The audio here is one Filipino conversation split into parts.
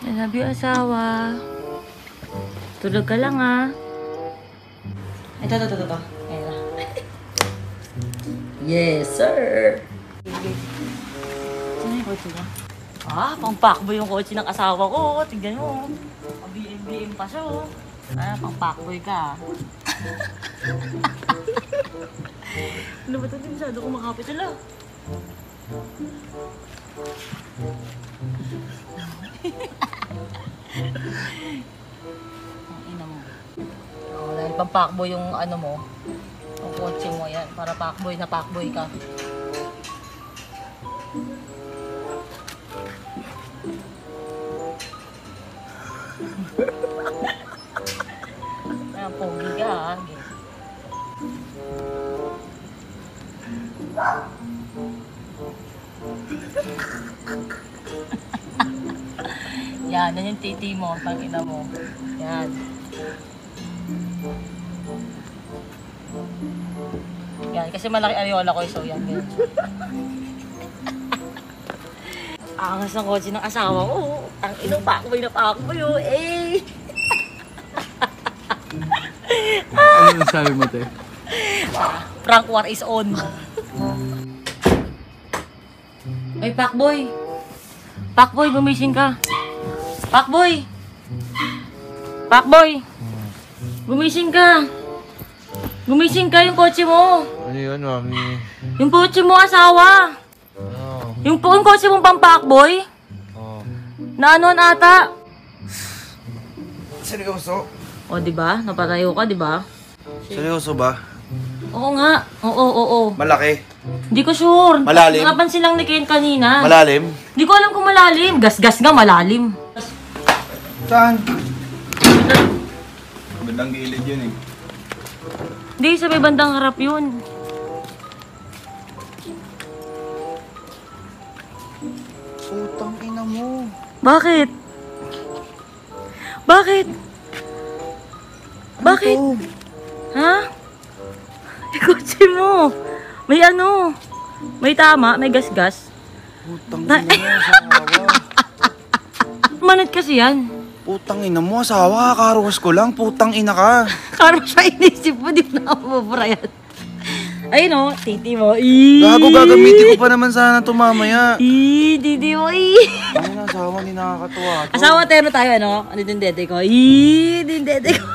I love you, asawa. Tulog ka lang, ha? Ito. Ayan na. Yes, sir! Saan yung kotse niya? Pang-packboy yung kotse ng asawa ko. Tignan mo. Pang-BM pa siya, oh. Pang-packboy ka. Ano ba ito? Hindi masyado kumakapit nila. Ang ina mo. Dahil pang-packboy yung ano mo. Ang kotse mo yan. Para packboy na packboy ka. Pogi ka, ha? Yan yung titi mo, pang-ina mo. Yan. Yan, kasi malaki areola ko, so yan. Angas ng kotse ng asawa ko. Ang inong pakboy na pakboy, oh. Eh! Ano sabi mo, te? Prank war is on. Ay, Pakboy. Pakboy, gumising ka. Pakboy. Pakboy. Gumising ka. Gumising ka, yung kotse mo. Ano yun, mami? Yung kotse mo, asawa. Oh. Yung kotse mong pang-Pakboy. Oh. Na anoan ata. Seryoso? O, diba? Napatayo ka, diba? Seryoso ba? Oo nga. Oo. Malaki? Hindi ko sure. Malalim? Napansin lang ni Ken kanina. Malalim? Hindi ko alam kung malalim. Gas-gas nga, malalim. Saan? Bandang gilid yun eh. Hindi, sa may bandang harap yun. Putang ina mo. Bakit? Bakit? Bakit? Ha? Kotse mo. May ano? May tama? May gas-gas? Putang ina mo, asawa. Manat kasi yan. Putang ina mo, asawa. Kakaruwas ko lang. Putang ina ka. Karo siya inisip mo, di na ako mabrayan. Ayun o, titi mo. Gago, gagamitin ko pa naman sana ito mamaya. Titi mo. Ano na, asawa, hindi nakakatuwa to. Asawa, terno tayo, ano? Ano din dede ko? Din dede ko.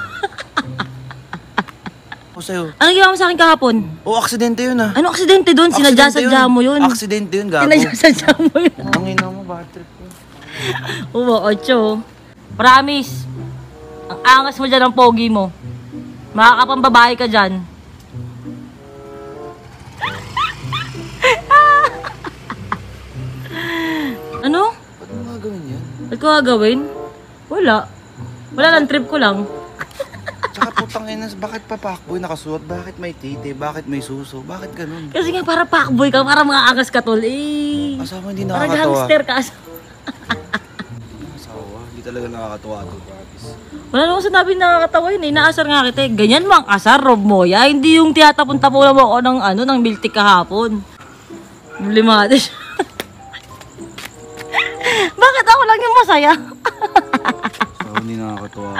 O sa'yo. Anong ginawa mo sa akin kahapon? O, aksidente yun ah. Ano aksidente doon? Sinadya-sadya mo yun. Aksidente yun, gago. Sinadya-sadya mo yun. Ang ina mo, bad trip ko. Oo, 8. Promise. Ang angas mo dyan ng pogi mo. Makakapambabae ka dyan. Ano? Ba't mo gagawin yan? Ba't ko gagawin? Wala. Wala lang, trip ko lang. Tsaka putang ina, bakit pa pakboy nakasuot? Bakit may titi? Bakit may suso? Bakit ganun? Kasi nga para pakboy ka, para mga angas ka tol. Eh. Asawa, hindi Parang nakakatawa. hamster ka. Asawa, hindi talaga nakakatawa to, promise. Wala naman sinabi nakakatawa yun eh. Naasar nga kita eh. Ganyan mo ang asar, Rob Moya. Hindi yung tiyatapon-tapunan mo ako ng miltik kahapon. Limate siya. Bakit ako lang yung masaya? Asawa, hindi nakakatawa.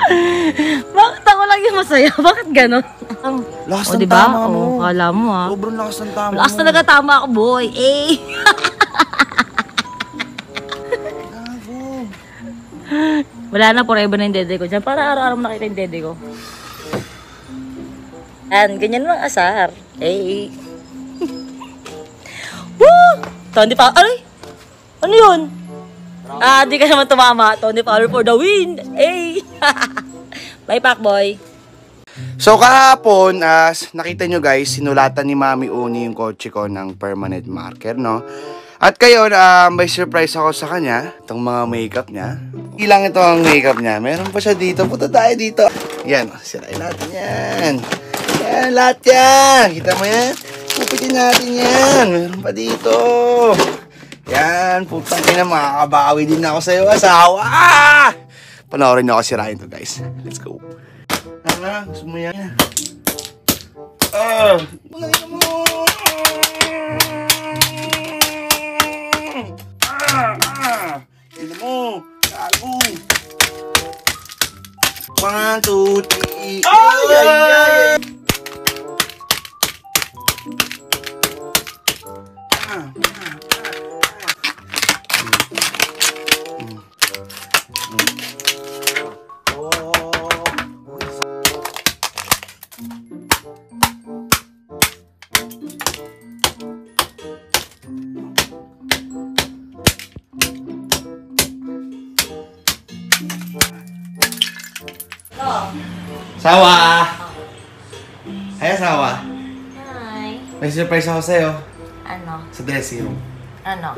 Bakit ako lang yung masaya? Bakit gano'n? Lakas O, ng diba? tama mo. O, kala mo ha. Sobrang lakas ng tama Lakas mo. talaga tama ako, boy. Eh. Gago. Wala na, forever na yung dede ko dyan. Para araw-araw mo nakita yung dede ko. Yan, ganyan mo ang asar. Eh. Woo! Tony pa. Ay! Ano yun? Di ka naman tumama. Tony Power for the win. Eh. Bye, Pakboy. So kahapon, as nakita nyo guys, sinulatan ni Mami Uni yung kotse ko ng permanent marker, no? At kayo, may surprise ako sa kanya, itong mga makeup niya. Hindi lang ito ang makeup niya, meron pa siya dito. Punta tayo dito. Yan, sirain natin yan. Yan, lahat yan. Kita mo yan? Pupitin natin yan. Meron pa dito. Yan, putang ina, makakabawi din ako sa'yo, asawa. Panoorin nyo ako sirain to guys. Let's go. Gusto mo yan? Mga ina mo! Sawa! Ay, asawa. Hi. May surprise ako sa'yo. Ano? Sa dressing room. Ano?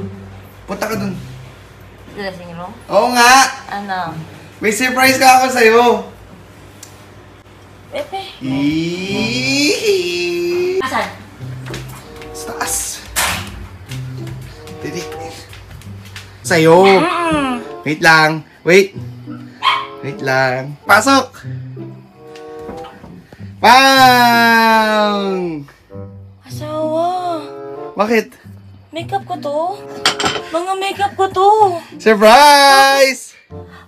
Punta ka dun. Dressing room? Oo nga! Ano? May surprise ka ako sa'yo. Pepe. Eeeeee! Asan? Sa taas. Titik. Sa'yo. Wait lang. Wait. Wait lang. Pasok! Bang! Asawa. Bakit? Makeup ko to. Mga makeup ko to. Surprise!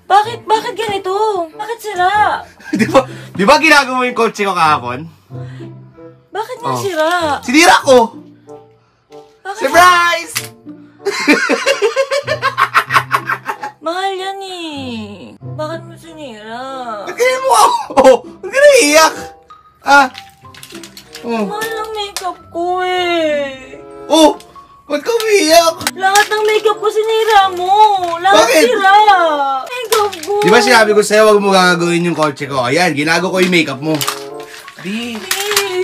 Bakit ganito? Bakit sira? di ba ginagawa mo yung kotse ko kahapon? Bakit nga Oh. sira? Sinira ko! Bakit? Surprise! Mahal yan eh. Bakit mo sinira? Nagkaya mo ako! Oh! Huwag ka naiiyak! Ah! Oh! Mahal ng makeup ko eh. Oh! Ba't ka umiiyak? Lahat ng makeup ko sinira mo. Lahat Bakit? sira. Makeup ko. Di ba sinabi ko sa'yo huwag mo gagawin yung kotse ko? Ayan, ginagawa ko yung makeup mo. Di.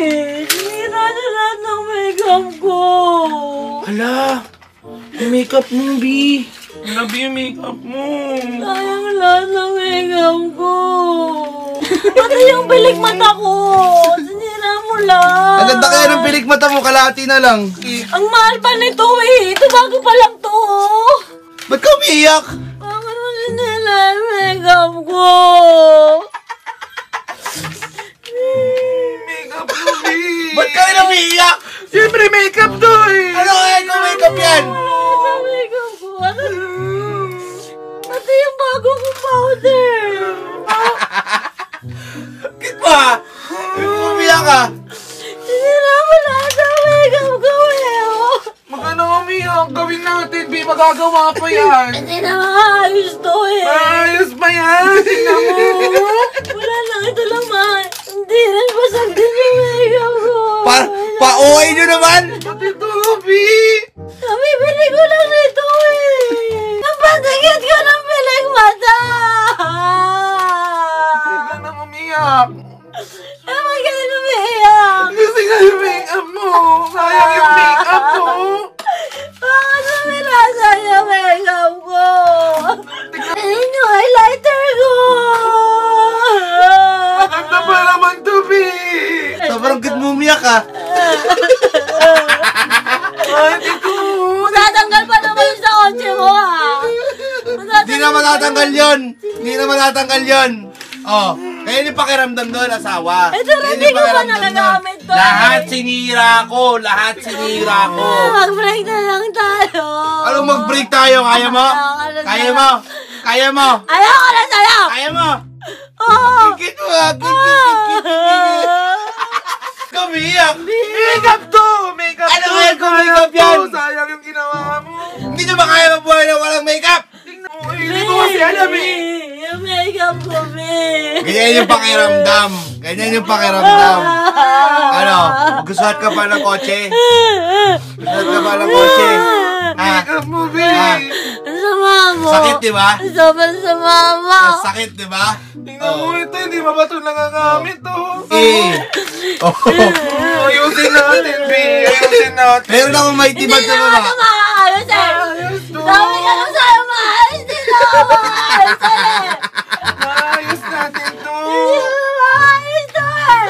Eh, sinira na lahat ng makeup ko. Hala! Yung makeup mo, B. Grabe yung makeup mo. Sayang lahat ng makeup ko. Pati yung bilig mata ko. Sinira mo lang. Ang ganda kaya ng pilik mata mo, kalahati na lang. Ang mahal pa nito eh. Ito bago pa lang to. Ba't ka umiiyak? Bakit mo sinira yung makeup ko? Makeup mo, B. Ba't ka rin umiiyak? Siyempre makeup to eh. Ano kaya kung makeup yan? Ang makeup ko. Ano? Pati yung bago kong powder. Bakit ba? Umiiyak ka? Sinira mo lahat ng makeup ko eh. Magano umiyak? Gawin natin, B. Magagawa pa yan. Hindi na maayos to eh. Ayos ba yan? Tingnan mo. Wala lang, ito lang hindi rin basag din yung makeup ko. Pa-OA nyo naman! Pati ito, B. Nabibili ko lang nito eh. Napatigit ko ng piling mata. Huwag ka nang umiyak. Naman kayo umiiyak. Kasi nga yung makeup mo. Sayang yung makeup mo. Bakit namirasa yung makeup ko? Ayun yung highlighter ko. Maganda pa naman to, B. Sobrang good mo umiyak ah. Ay, ito. Matatanggal pa naman yung sa kotse mo ha. Hindi na matatanggal yun. Hindi na matatanggal yun. Oh, kaya yung pakiramdam doon, asawa. Eh, pero Kaya hindi yung ko pa pakiramdam nagagamit doon. to. Lahat sinira ko. Lahat sinira ko. Mag-break na lang tayo. Anong mag-break tayo? Kaya mo? Kaya mo? Kaya mo? Ayoko na sa'yo. Kaya mo? Oo. Kikit mo ah. Kikit. Kumiyak. Makeup to. Makeup Ano to. kaya kung makeup yan? Sayang yung ginawa mo. Hindi nyo ba kaya mabuhay na walang makeup? Tingnan mo. Hindi ko kasi alam eh. Yung makeup ko, babe. Ganyan yung pakiramdam. Ganyan yung pakiramdam. Ano? Gustuhan ka pa ng kotse? Gustuhan ka pa ng kotse? Ha? Makeup mo, B. Ha? Ang sama mo. Sakit, di ba? Sobrang sama mo. Ang sakit, di ba? Tingnan mo ito. Hindi ba ba ito nangagamit to? Eh. Oh. Ayusin natin, B. Ayusin natin. Meron akong may Hindi tibag sa naman baba. ito maayos eh. Ayos to. Sabi ka lang sa'yo maayos. Hindi naman maayos eh. Ayos natin to. Hindi naman maayos to eh.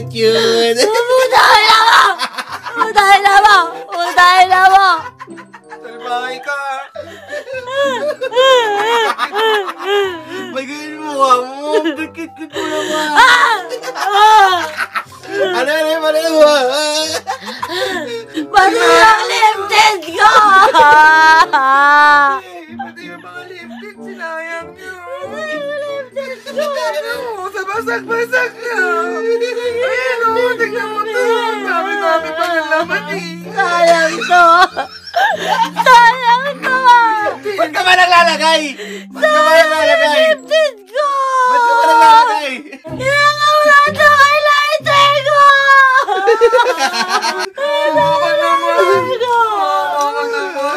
Cute. Putahin na mo. Putahin na mo. Putahin na mo. Salbahay ka. May ganyan yung mukha mo. Cute mo naman. Ano? Pati yung lifted ko. Pati yung mga lipstick, sinayang nyo. Lifted ko. Ano? Sa basag-basag nyo. Ayan o, tignan mo to. Dami-dami pa ng laman eh. Sayang to. Sayang to. Ba't ka ba naglalagay? Ba't ka ba naglalagay? Lifted ko. Ba't ka ba naglalagay? Hinangawala to highlighter ko. Baka naman. Ko. Baka naman.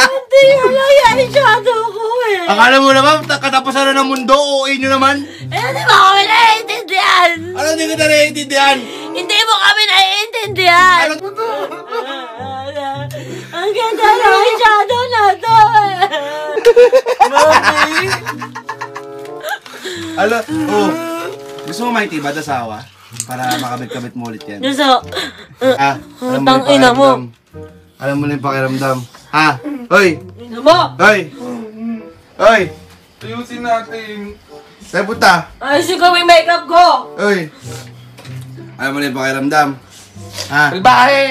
Hindi yung lang yung shadow ko eh. Akala mo naman, katapusan na ng mundo, OA nyo naman. Hindi mo kami naiintindihan. Ano hindi kita naiintindihan? Hindi mo kami naiintindihan. Ano po to? Ang ganda ng shadow na to. Ala, oh. Gusto mo may tiba asawa? Para makabit-kabit mo ulit yan. Gusto. Alam mo Tang yung ina mo. pakiramdam. Alam mo na yung pakiramdam. Ha? Hoy! Ina mo. Hoy! Hoy! Ayusin natin. Saan punta? Ayusin ko yung makeup ko. Hoy! Alam mo na yung pakiramdam. Ha? Salbahe!